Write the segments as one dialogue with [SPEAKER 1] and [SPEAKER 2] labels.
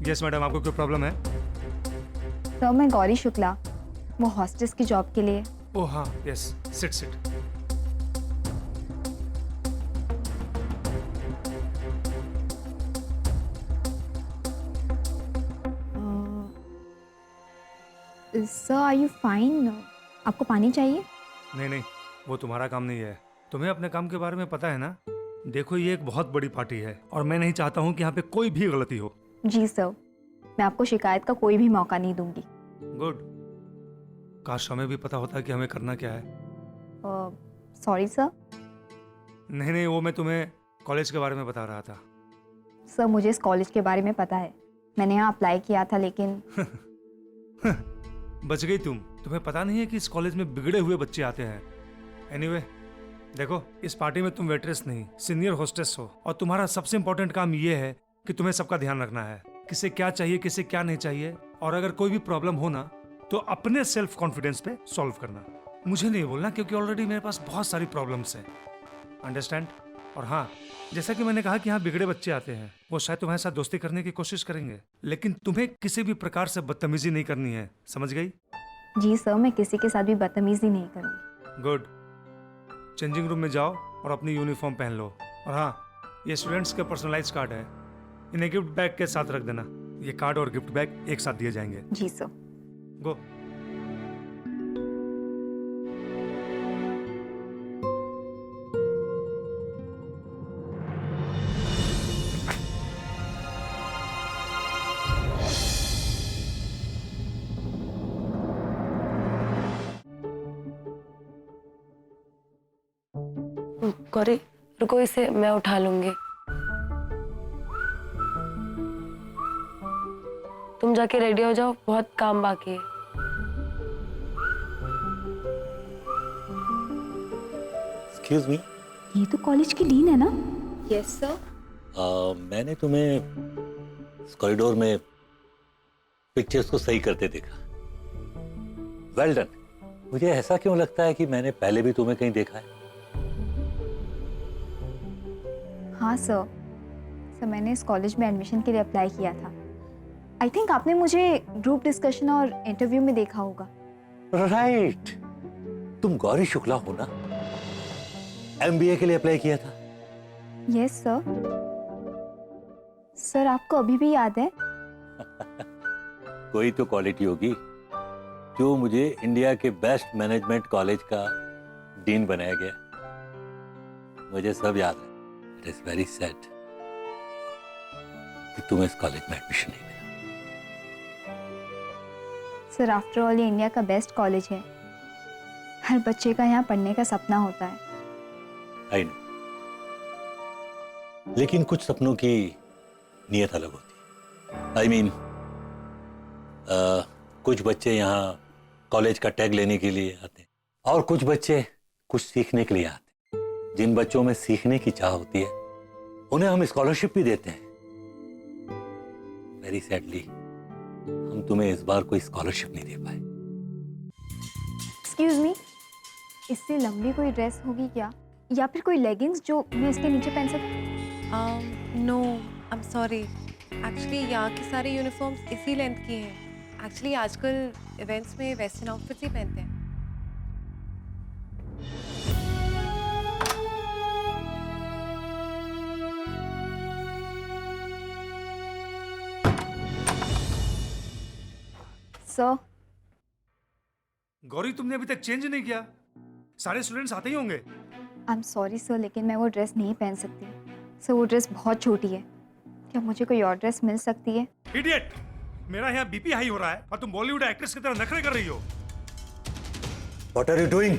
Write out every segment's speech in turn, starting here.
[SPEAKER 1] Yes madam, आपको कोई problem है?
[SPEAKER 2] सर मैं गौरी शुक्ला, वो हॉस्टेस की जॉब के लिए।
[SPEAKER 1] ओह हाँ, yes, sit sit.
[SPEAKER 2] Sir are you fine? आपको पानी चाहिए?
[SPEAKER 1] नहीं नहीं, वो तुम्हारा काम नहीं है। तुम्हें अपने काम के बारे में पता है ना? देखो, ये एक बहुत बड़ी पार्टी है और मैं नहीं चाहता हूँ कि यहाँ पे कोई भी गलती हो।
[SPEAKER 2] जी सर, मैं आपको शिकायत का कोई भी मौका नहीं दूंगी।
[SPEAKER 1] गुड। काश हमें भी पता होता कि हमें करना क्या है।
[SPEAKER 2] Sorry sir.
[SPEAKER 1] नहीं नहीं, वो मैं तुम्हें कॉलेज के बारे में बता रहा था।
[SPEAKER 2] सर मुझे इस कॉलेज के बारे में पता है, मैंने यहाँ अप्लाई किया था लेकिन
[SPEAKER 1] बच गई तुम। तुम्हें पता नहीं है कि इस कॉलेज में बिगड़े हुए बच्चे आते हैं। एनीवे, देखो, इस पार्टी में तुम वेट्रेस नहीं, सीनियर होस्टेस हो और तुम्हारा सबसे इंपॉर्टेंट काम ये है कि तुम्हें सबका ध्यान रखना है, किसे क्या चाहिए, किसे क्या नहीं चाहिए, और अगर कोई भी प्रॉब्लम हो ना तो अपने सेल्फ कॉन्फिडेंस पे सॉल्व करना। मुझे नहीं बोलना, क्योंकि ऑलरेडी मेरे पास बहुत सारी प्रॉब्लम्स हैं। अंडरस्टैंड? और हाँ, जैसा कि मैंने कहा कि यहाँ बिगड़े बच्चे आते हैं, वो शायद तुम्हारे साथ दोस्ती करने की कोशिश करेंगे, लेकिन तुम्हें किसी भी प्रकार से बदतमीजी नहीं करनी है, समझ गई?
[SPEAKER 2] जी सर, मैं किसी के साथ भी बदतमीजी नहीं करूँगी।
[SPEAKER 1] गुड। चेंजिंग रूम में जाओ और अपनी यूनिफॉर्म पहन लो। और हाँ, ये स्टूडेंट्स के पर्सनलाइज कार्ड है, इन्हें गिफ्ट बैग के साथ रख देना। ये कार्ड और गिफ्ट बैग एक साथ दिए जाएंगे।
[SPEAKER 2] जी सर।
[SPEAKER 1] गो।
[SPEAKER 3] गौरी रुको, इसे मैं उठा लूंगी। तुम जाके रेडी हो जाओ, बहुत काम बाकी है।
[SPEAKER 4] Excuse me.
[SPEAKER 2] ये तो कॉलेज की डीन है ना? Yes sir.
[SPEAKER 4] मैंने तुम्हें इस कॉरिडोर में पिक्चर्स को सही करते देखा। Well done. मुझे ऐसा क्यों लगता है कि मैंने पहले भी तुम्हें कहीं देखा है?
[SPEAKER 2] हाँ सर, मैंने इस कॉलेज में एडमिशन के लिए अप्लाई किया था। आई थिंक आपने मुझे ग्रुप डिस्कशन और इंटरव्यू में देखा होगा।
[SPEAKER 4] राइट। तुम गौरी शुक्ला हो ना? एमबीए के लिए अप्लाई किया था।
[SPEAKER 2] Yes sir. सर आपको अभी भी याद है?
[SPEAKER 4] कोई तो क्वालिटी होगी जो मुझे इंडिया के बेस्ट मैनेजमेंट कॉलेज का डीन बनाया गया। मुझे सब याद है। इट इज वेरी सैड कि तुम्हें इस कॉलेज में एडमिशन नहीं मिला।
[SPEAKER 2] सर आफ्टर ऑल ये इंडिया का बेस्ट कॉलेज है, हर बच्चे का यहाँ पढ़ने का सपना होता है।
[SPEAKER 4] आई नो, लेकिन कुछ सपनों की नीयत अलग होती है। आई मीन, कुछ बच्चे यहाँ कॉलेज का टैग लेने के लिए आते हैं और कुछ बच्चे कुछ सीखने के लिए आते हैं। जिन बच्चों में सीखने की चाह होती है उन्हें हम स्कॉलरशिप भी देते हैं। वेरी सैडली हम तुम्हें इस बार कोई स्कॉलरशिप नहीं दे पाए।
[SPEAKER 2] एक्सक्यूज मी, इससे लंबी कोई ड्रेस होगी क्या, या फिर कोई लेगिंग्स जो मैं इसके नीचे पहन सकूं?
[SPEAKER 5] No, I am sorry. Actually यहाँ की सारी यूनिफॉर्म्स इसी लेंथ की हैं। एक्चुअली आजकल इवेंट्स में वेस्टर्न आउटफिट्स ही पहनते हैं।
[SPEAKER 2] सर
[SPEAKER 1] गौरी, तुमने अभी तक चेंज नहीं किया। सारे स्टूडेंट्स आते ही होंगे।
[SPEAKER 2] आई एम सॉरी सर, लेकिन मैं वो ड्रेस नहीं पहन सकती। सर वो ड्रेस बहुत छोटी है, क्या मुझे कोई और ड्रेस मिल सकती है?
[SPEAKER 1] इडियट! मेरा यहाँ बीपी हाई हो रहा है और तुम बॉलीवुड एक्ट्रेस की तरह नखरे कर रही हो।
[SPEAKER 4] What are you doing?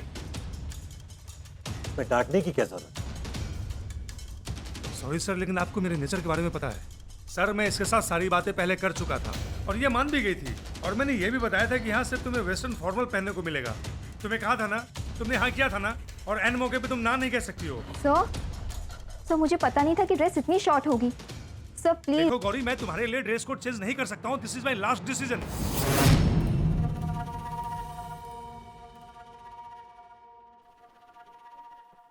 [SPEAKER 4] मैं डांटने की क्या जरूरत?
[SPEAKER 1] सॉरी सर, लेकिन आपको मेरे नेचर के बारे में पता है। सर मैं इसके साथ सारी बातें पहले कर चुका था और ये मान भी गई थी, और मैंने ये भी बताया था कि यहाँ सिर्फ तुम्हें वेस्टर्न फॉर्मल पहनने को मिलेगा। तुम्हें कहा था ना, तुमने हाँ किया था ना, और एन मौके पे तुम ना नहीं कह सकती हो।
[SPEAKER 2] सर मुझे पता नहीं था कि ड्रेस इतनी शॉर्ट होगी। Sir please.
[SPEAKER 1] देखो गौरी, मैं तुम्हारे लिए ड्रेस कोड चेंज नहीं कर सकता हूँ। This is my last decision.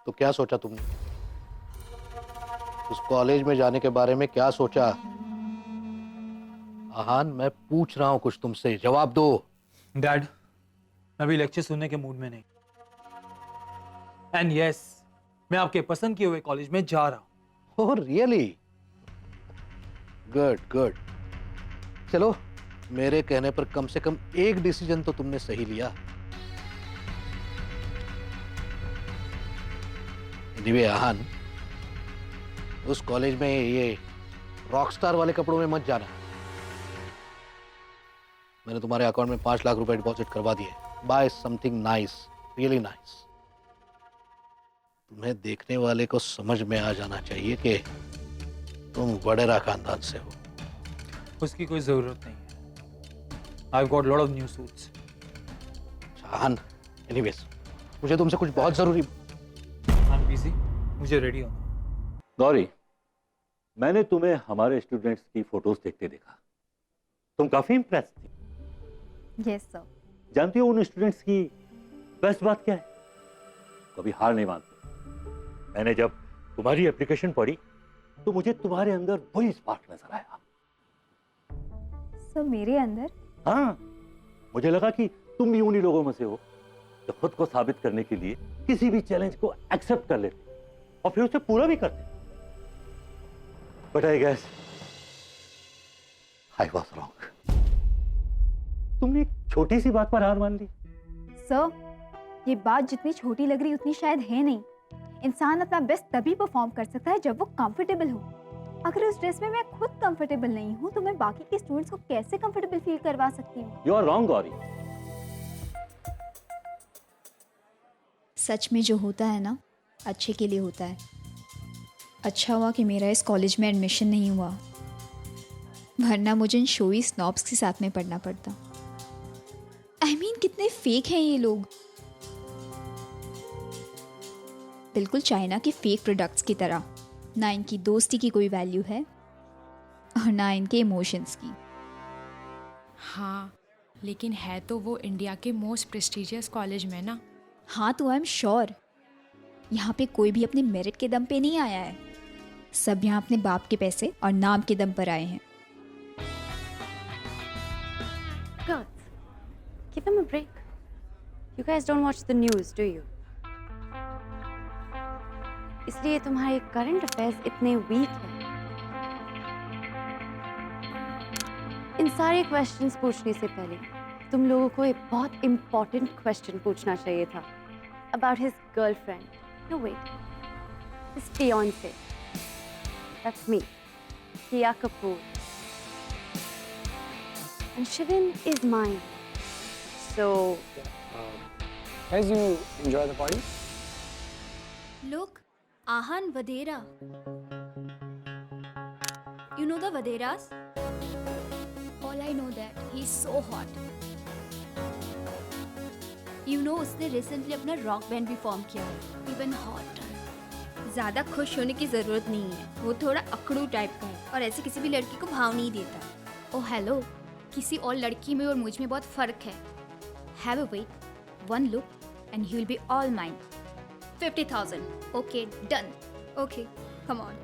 [SPEAKER 6] तो क्या सोचा तुमने? उस कॉलेज में जाने के बारे में क्या सोचा? आहान, मैं पूछ रहा हूँ कुछ तुमसे, जवाब दो।
[SPEAKER 7] डैड, मैं अभी लेक्चर सुनने के मूड में नहीं। एंड यस, मैं आपके पसंद किए हुए कॉलेज में जा रहा हूँ।
[SPEAKER 6] Oh really? Good good. चलो, मेरे कहने पर कम से कम एक डिसीजन तो तुमने सही लिया। एनीवे आहान, उस कॉलेज में ये रॉकस्टार वाले कपड़ों में मत जाना। मैंने तुम्हारे अकाउंट में 5 लाख रुपए डिपॉजिट करवा दिए। Buy something nice, really nice. तुम्हें देखने वाले को समझ में आ जाना चाहिए कि तुम वडेरा खानदान से हो।
[SPEAKER 7] उसकी कोई जरूरत नहीं है। I've got lot of new suits.
[SPEAKER 6] Shahan, anyways, मुझे तुमसे कुछ बहुत जरूरी।
[SPEAKER 7] I'm busy. मुझे रेडी होना है।
[SPEAKER 4] गौरी, मैंने तुम्हें हमारे स्टूडेंट्स की फोटोज देखते देखा। तुम काफी इम्प्रेस थी।
[SPEAKER 2] Yes sir.
[SPEAKER 4] जानती हो उन स्टूडेंट्स की बेस्ट बात क्या है? कभी हार नहीं मानते। मैंने जब तुम्हारी एप्लीकेशन पढ़ी तो मुझे तुम्हारे अंदर वही स्पार्क नजर आया।
[SPEAKER 2] सर मेरे अंदर?
[SPEAKER 4] हाँ, मुझे लगा कि तुम भी उन्हीं लोगों में से हो जो खुद को साबित करने के लिए किसी भी चैलेंज को एक्सेप्ट कर लेते और फिर उसे पूरा भी करते। But I guess I was wrong. तुमने एक छोटी सी बात पर हार मान ली।
[SPEAKER 2] सर, ये बात जितनी छोटी लग रही उतनी शायद है नहीं। इंसान अपना बेस्ट तभी परफॉर्म कर सकता है जब वो कंफर्टेबल हो। अगर उस ड्रेस में मैं खुद कंफर्टेबल नहीं हूँ तो मैं बाकी के स्टूडेंट्स को कैसे कंफर्टेबल फील करवा सकती हूँ?
[SPEAKER 4] You are wrong Gauri.
[SPEAKER 2] सच में जो होता है ना, अच्छे के लिए होता है। अच्छा हुआ कि मेरा इस कॉलेज में एडमिशन नहीं हुआ, वरना मुझे इन शोई स्नॉब्स के साथ में पढ़ना पड़ता। I mean, कितने फेक हैं ये लोग, बिल्कुल चाइना के फेक प्रोडक्ट्स की तरह। ना इनकी दोस्ती की कोई वैल्यू है और ना इनके इमोशंस की।
[SPEAKER 8] हाँ, लेकिन है तो वो इंडिया के मोस्ट प्रेस्टिजियस कॉलेज में ना।
[SPEAKER 2] हाँ तो आई एम श्योर, यहाँ पे कोई भी अपने मेरिट के दम पे नहीं आया है। सब यहाँ अपने बाप के पैसे और नाम के दम पर आए हैं।
[SPEAKER 9] Girls, give them a break. You guys don't watch the news, do you? इसलिए तुम्हारे करंट अफेयर्स इतने वीक हैं। इन सारे क्वेश्चंस पूछने से पहले तुम लोगों को एक बहुत इम्पोर्टेंट क्वेश्चन पूछना चाहिए था about his girlfriend. No wait, his fiance. That's me, Kia Kapoor. And Shivin is mine. So.
[SPEAKER 10] Guys, you enjoy the party?
[SPEAKER 11] Look, Ahan Vadera. You know the Vaderas? All I know that he's so hot. You know उसने recently अपना rock band भी form किया है। Even hot. ज़्यादा खुश होने की ज़रूरत नहीं है, वो थोड़ा अकड़ू टाइप का है और ऐसे किसी भी लड़की को भाव नहीं देता। ओह हेलो, किसी और लड़की में और मुझ में बहुत फ़र्क है। Have a wait, one look and he will be all mine. 50,000. Okay, done. Okay, come on.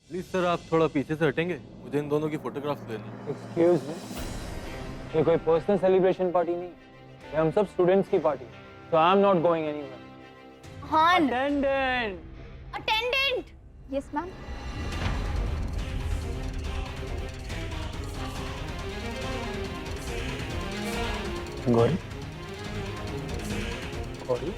[SPEAKER 7] Please sir, आप थोड़ा पीछे से हटेंगे, मुझे इन दोनों की फोटोग्राफ्स लेनी है।
[SPEAKER 10] Excuse me. ये कोई पर्सनल सेलिब्रेशन पार्टी नहीं, ये हम सब स्टूडेंट्स की party. So I am not going anywhere.
[SPEAKER 2] Han!
[SPEAKER 10] Attendant!
[SPEAKER 2] Attendant! Yes, ma'am.
[SPEAKER 10] Gauri? Gauri?